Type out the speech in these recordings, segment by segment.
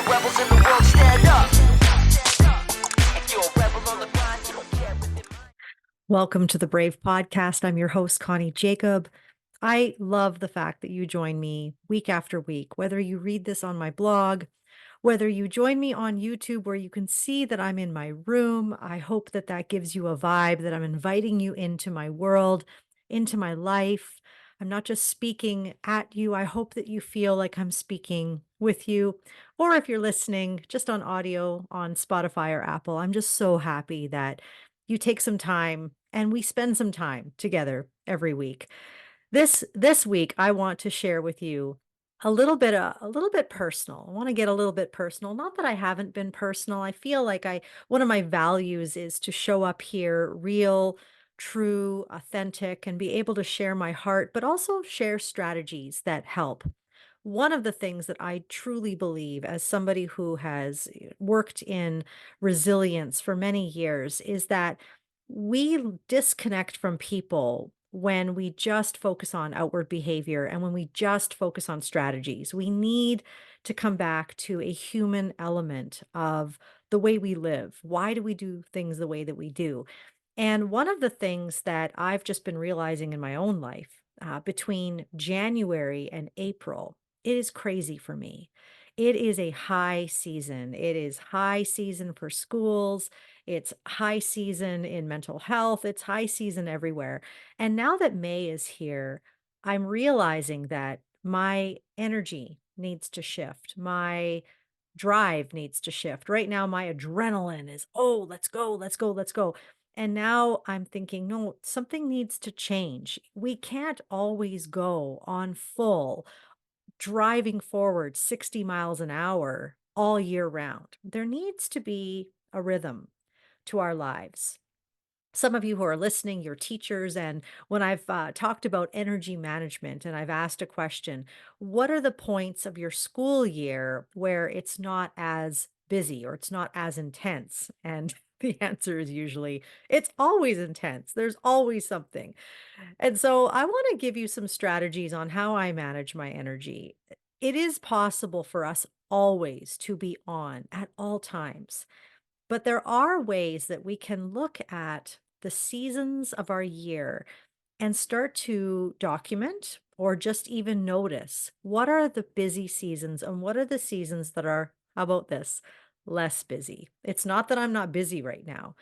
the rebels in the world stand up. If you're a rebel on the grind, you don't care what they mind. Welcome to the Brave Podcast. I'm your host, Connie Jacob. I love the fact that you join me week after week, whether you read this on my blog, whether you join me on YouTube where you can see that I'm in my room. I hope that that gives you a vibe that I'm inviting you into my world, into my life. I'm not just speaking at you. I hope that you feel like I'm speaking with you. Or if you're listening just on audio on Spotify or Apple, I'm just so happy that you take some time and we spend some time together every week. This week I want to share with you a little bit personal. I want to get a little bit personal. Not that I haven't been personal. I feel like I one of my values is to show up here real, true, authentic and be able to share my heart, but also share strategies that help. One of the things that I truly believe as somebody who has worked in resilience for many years is that we disconnect from people when we just focus on outward behavior and when we just focus on strategies. We need to come back to a human element of the way we live. Why do we do things the way that we do? And one of the things that I've just been realizing in my own life between January and April, it is crazy for me. It is a high season. It is high season for schools. It's high season in mental health. It's high season everywhere. And now that May is here, I'm realizing that my energy needs to shift. My drive needs to shift. Right now, my adrenaline is, oh, let's go, let's go, let's go. And now I'm thinking, no, something needs to change. We can't always go on full driving forward 60 miles an hour all year round. There needs to be a rhythm to our lives. Some of you who are listening, you're teachers, and when I've talked about energy management and I've asked a question, what are the points of your school year where it's not as busy or it's not as intense? And the answer is usually it's always intense. There's always something. And so I want to give you some strategies on how I manage my energy. It is possible for us always to be on at all times. But there are ways that we can look at the seasons of our year and start to document or just even notice what are the busy seasons and what are the seasons that are, how about this, less busy. It's not that I'm not busy right now,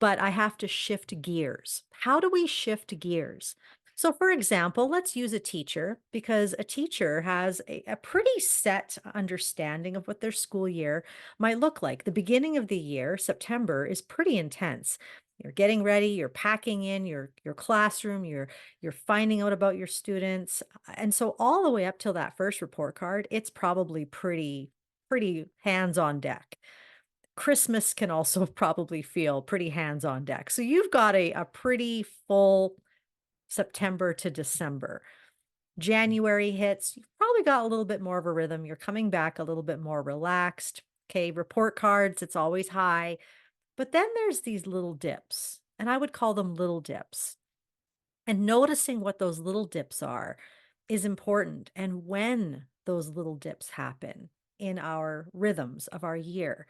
but I have to shift gears. How do we shift gears? So, for example, let's use a teacher because a teacher has a pretty set understanding of what their school year might look like. The beginning of the year, September, is pretty intense. You're getting ready, you're packing in your classroom, you're finding out about your students. And so all the way up till that first report card, it's probably pretty hands on deck. Christmas can also probably feel pretty hands on deck. So you've got a pretty full September to December. January hits, you've probably got a little bit more of a rhythm. You're coming back a little bit more relaxed. Okay, report cards, it's always high. But then there's these little dips, and I would call them little dips. And noticing what those little dips are is important. And when those little dips happen in our rhythms of our year,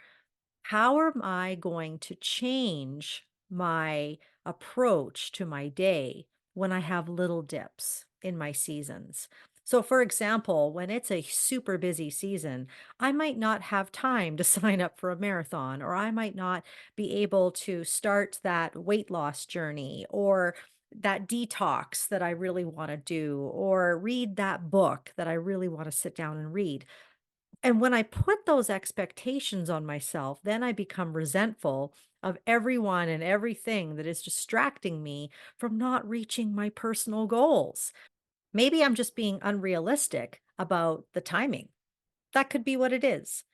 how am I going to change my approach to my day when I have little dips in my seasons? So, for example, when it's a super busy season, I might not have time to sign up for a marathon, or I might not be able to start that weight loss journey or that detox that I really want to do, or read that book that I really want to sit down and read. And when I put those expectations on myself, then I become resentful of everyone and everything that is distracting me from not reaching my personal goals. Maybe I'm just being unrealistic about the timing. That could be what it is.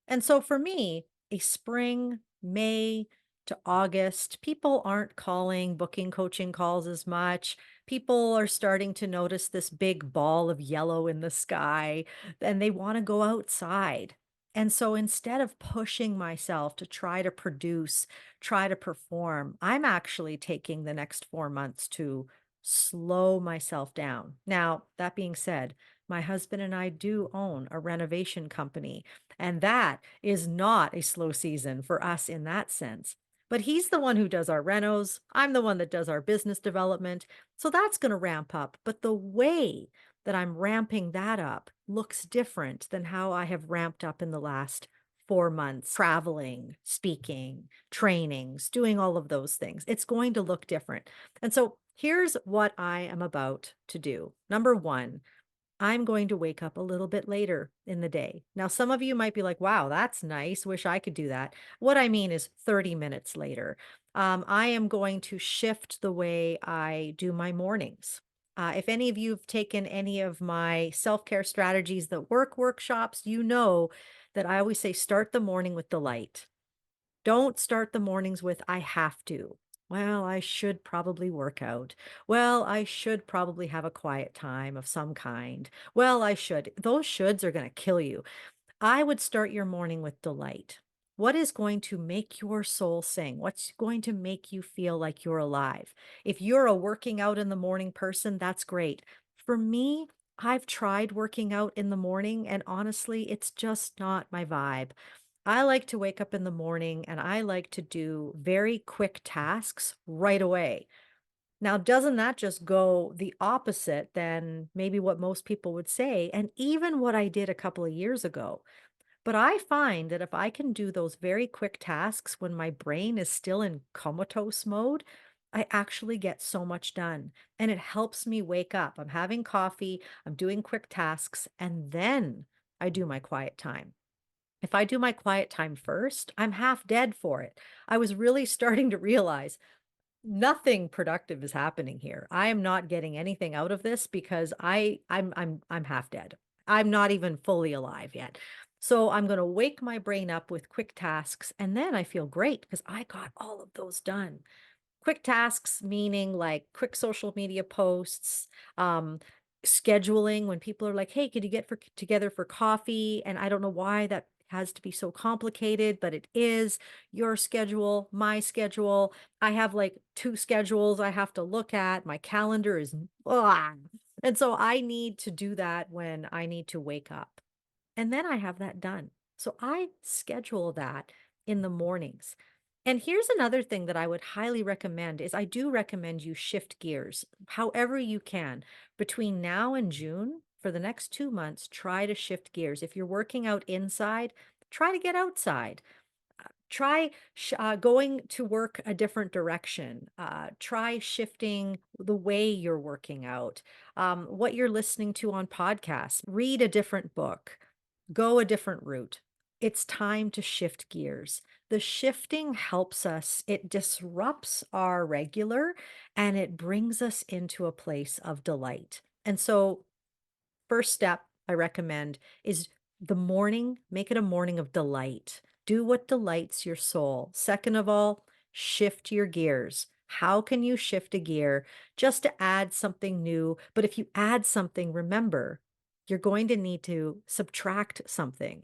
And so for me, a spring, May to August, people aren't calling, booking coaching calls as much. People are starting to notice this big ball of yellow in the sky and they want to go outside. And so instead of pushing myself to try to produce, try to perform, I'm actually taking the next 4 months to slow myself down. Now, that being said, My husband and I do own a renovation company, and that is not a slow season for us in that sense. But he's the one who does our renos. I'm the one that does our business development. So that's going to ramp up. But the way that I'm ramping that up looks different than how I have ramped up in the last 4 months, traveling, speaking, trainings, doing all of those things. It's going to look different. And so here's what I am about to do. Number one, I'm going to wake up a little bit later in the day. Now, some of you might be like, wow, that's nice. Wish I could do that. What I mean is 30 minutes later. I am going to shift the way I do my mornings. If any of you have taken any of my self care strategies that work workshops, you know that I always say start the morning with delight. Don't start the mornings with, I have to. Well, I should probably work out. Well, I should probably have a quiet time of some kind. Well, I should. Those shoulds are going to kill you. I would start your morning with delight. What is going to make your soul sing? What's going to make you feel like you're alive? If you're a working out in the morning person, that's great. For me, I've tried working out in the morning, and honestly, it's just not my vibe. I like to wake up in the morning and I like to do very quick tasks right away. Now, doesn't that just go the opposite than maybe what most people would say, and even what I did a couple of years ago? But I find that if I can do those very quick tasks when my brain is still in comatose mode, I actually get so much done and it helps me wake up. I'm having coffee, I'm doing quick tasks, and then I do my quiet time. If I do my quiet time first, I'm half dead for it. I was really starting to realize nothing productive is happening here. I am not getting anything out of this because I'm half dead. I'm not even fully alive yet. So I'm going to wake my brain up with quick tasks and then I feel great because I got all of those done. Quick tasks, meaning like quick social media posts, um, scheduling when people are like, "Hey, could you get together for coffee?" And I don't know why that has to be so complicated, but it is. Your schedule, my schedule. I have like two schedules I have to look at. My calendar is, ah. And so I need to do that when I need to wake up. And then I have that done. So I schedule that in the mornings. And here's another thing that I would highly recommend is I do recommend you shift gears however you can. Between now and June, for the next 2 months, try to shift gears. If you're working out inside, try to get outside. Try going to work a different direction. Try shifting the way you're working out, what you're listening to on podcasts. Read a different book, go a different route. It's time to shift gears. The shifting helps us, it disrupts our regular and it brings us into a place of delight. And so first step I recommend is the morning, make it a morning of delight. Do what delights your soul. Second of all, shift your gears. How can you shift a gear just to add something new? But if you add something, remember, you're going to need to subtract something.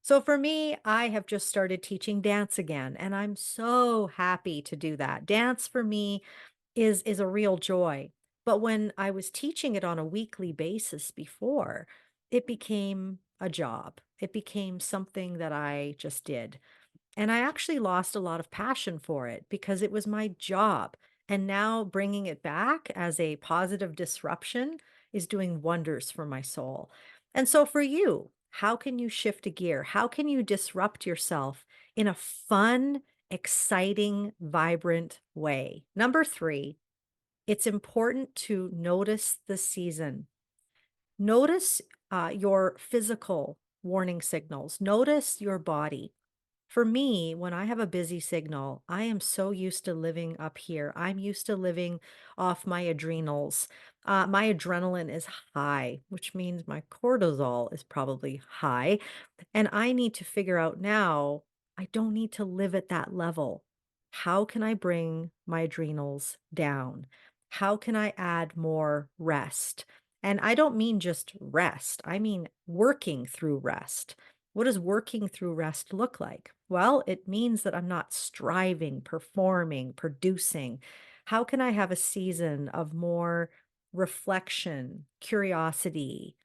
So for me, I have just started teaching dance again, and I'm so happy to do that. Dance for me is a real joy. But when I was teaching it on a weekly basis before, it became a job. It became something that I just did. And I actually lost a lot of passion for it because it was my job. And now bringing it back as a positive disruption is doing wonders for my soul. And so for you, how can you shift a gear? How can you disrupt yourself in a fun, exciting, vibrant way? Number three, it's important to notice the season. Notice your physical warning signals. Notice your body. For me, when I have a busy signal, I am so used to living up here. I'm used to living off my adrenals. My adrenaline is high, which means my cortisol is probably high. And I need to figure out now, I don't need to live at that level. How can I bring my adrenals down? How can I add more rest? And I don't mean just rest, I mean working through rest. What does working through rest look like? Well, it means that I'm not striving, performing, producing. How can I have a season of more reflection, curiosity,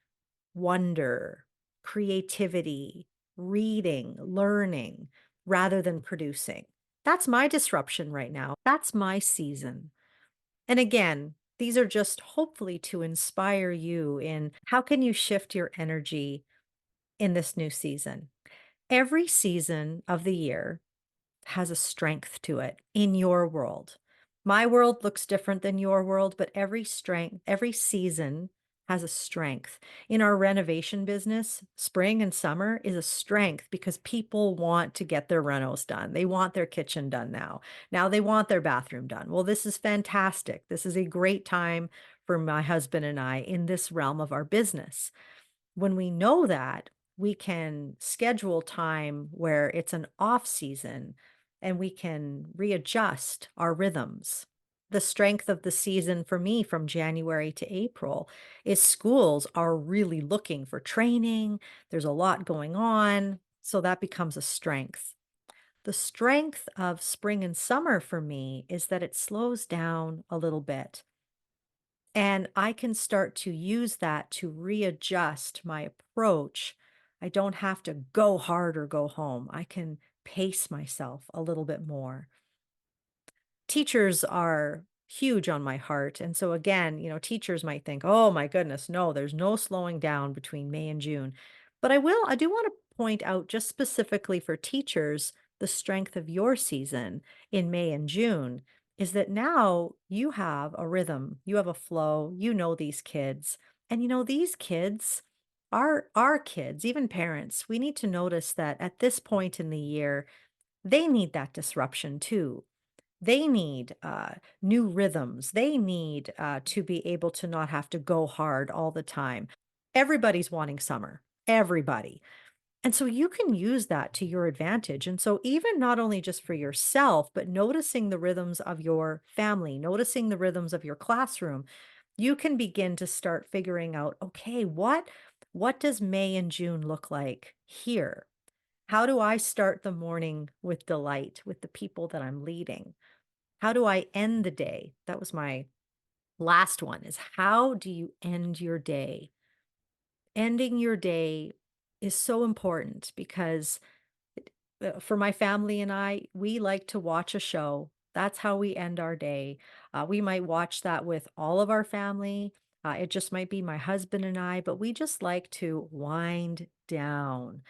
wonder, creativity, reading, learning, rather than producing. That's my disruption right now. That's my season. And again, these are just hopefully to inspire you in how can you shift your energy in this new season. Every season of the year has a strength to it in your world. My world looks different than your world, but every season has a strength. In our renovation business, spring and summer is a strength because people want to get their renos done. They want their kitchen done now. Now they want their bathroom done. Well, this is fantastic. This is a great time for my husband and I in this realm of our business. When we know that, we can schedule time where it's an off season and we can readjust our rhythms. The strength of the season for me from January to April is schools are really looking for training. There's a lot going on. So that becomes a strength. The strength of spring and summer for me is that it slows down a little bit. And I can start to use that to readjust my approach. I don't have to go hard or go home. I can pace myself a little bit more. Teachers are huge on my heart. And so again, teachers might think, "Oh my goodness, no, there's no slowing down between May and June." But I do want to point out just specifically for teachers, the strength of your season in May and June is that now you have a rhythm, you have a flow, you know these kids. And these kids are our kids, even parents. We need to notice that at this point in the year, they need that disruption too. They need new rhythms. They need to be able to not have to go hard all the time. Everybody's wanting summer, everybody. And so you can use that to your advantage. And so, even not only just for yourself, but noticing the rhythms of your family, noticing the rhythms of your classroom, you can begin to start figuring out, okay, what does May and June look like here? How do I start the morning with delight with the people that I'm leading? How do I end the day? That was my last one is how do you end your day? Ending your day is so important because for my family and I, we like to watch a show. That's how we end our day. We might watch that with all of our family. It just might be my husband and I, but we just like to wind down.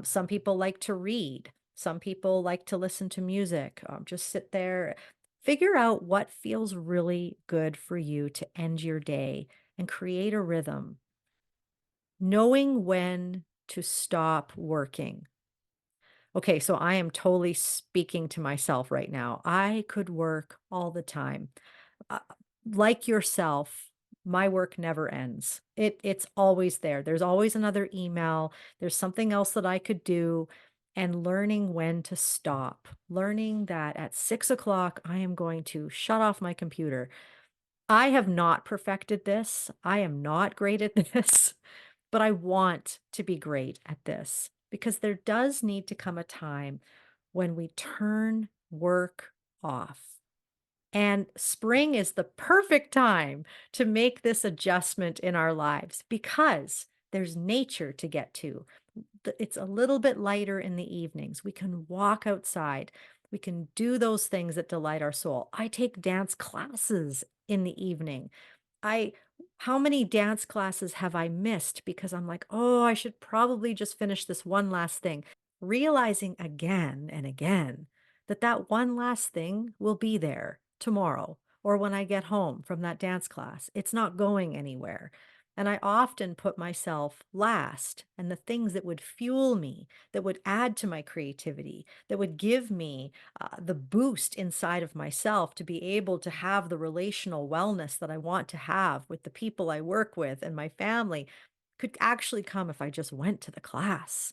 Some people like to read. Some people like to listen to music. Just sit there, figure out what feels really good for you to end your day and create a rhythm. Knowing when to stop working. Okay, so I am totally speaking to myself right now. I could work all the time. Uh, like yourself, my work never ends. It's always there. There's always another email. There's something else that I could do. And learning when to stop, learning that at 6 o'clock, I am going to shut off my computer. I have not perfected this. I am not great at this, but I want to be great at this because there does need to come a time when we turn work off. And spring is the perfect time to make this adjustment in our lives because there's nature to get to. It's a little bit lighter in the evenings. We can walk outside. We can do those things that delight our soul. I take dance classes in the evening. I How many dance classes have I missed because I'm like, "Oh, I should probably just finish this one last thing." Realizing again and again that that one last thing will be there tomorrow or when I get home from that dance class. It's not going anywhere. And I often put myself last and the things that would fuel me, that would add to my creativity, that would give me the boost inside of myself to be able to have the relational wellness that I want to have with the people I work with and my family could actually come if I just went to the class.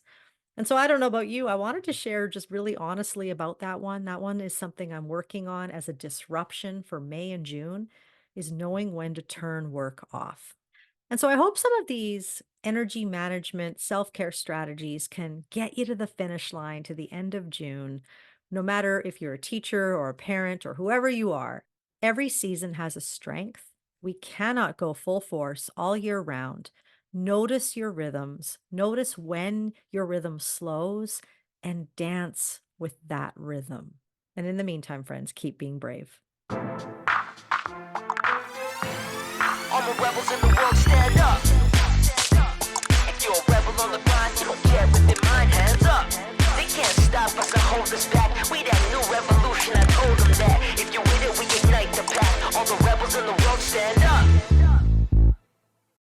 And so I don't know about you. I wanted to share just really honestly about that one. That one is something I'm working on as a disruption for May and June is knowing when to turn work off. And so I hope some of these energy management, self-care strategies can get you to the finish line to the end of June. No matter if you're a teacher or a parent or whoever you are, every season has a strength. We cannot go full force all year round. Notice your rhythms. Notice when your rhythm slows and dance with that rhythm. And in the meantime, friends, keep being brave. All the rebels in the world, stand up. If you're a rebel on the grind, you don't care with their mind, hands up. They can't stop us or hold us back. We that new revolution.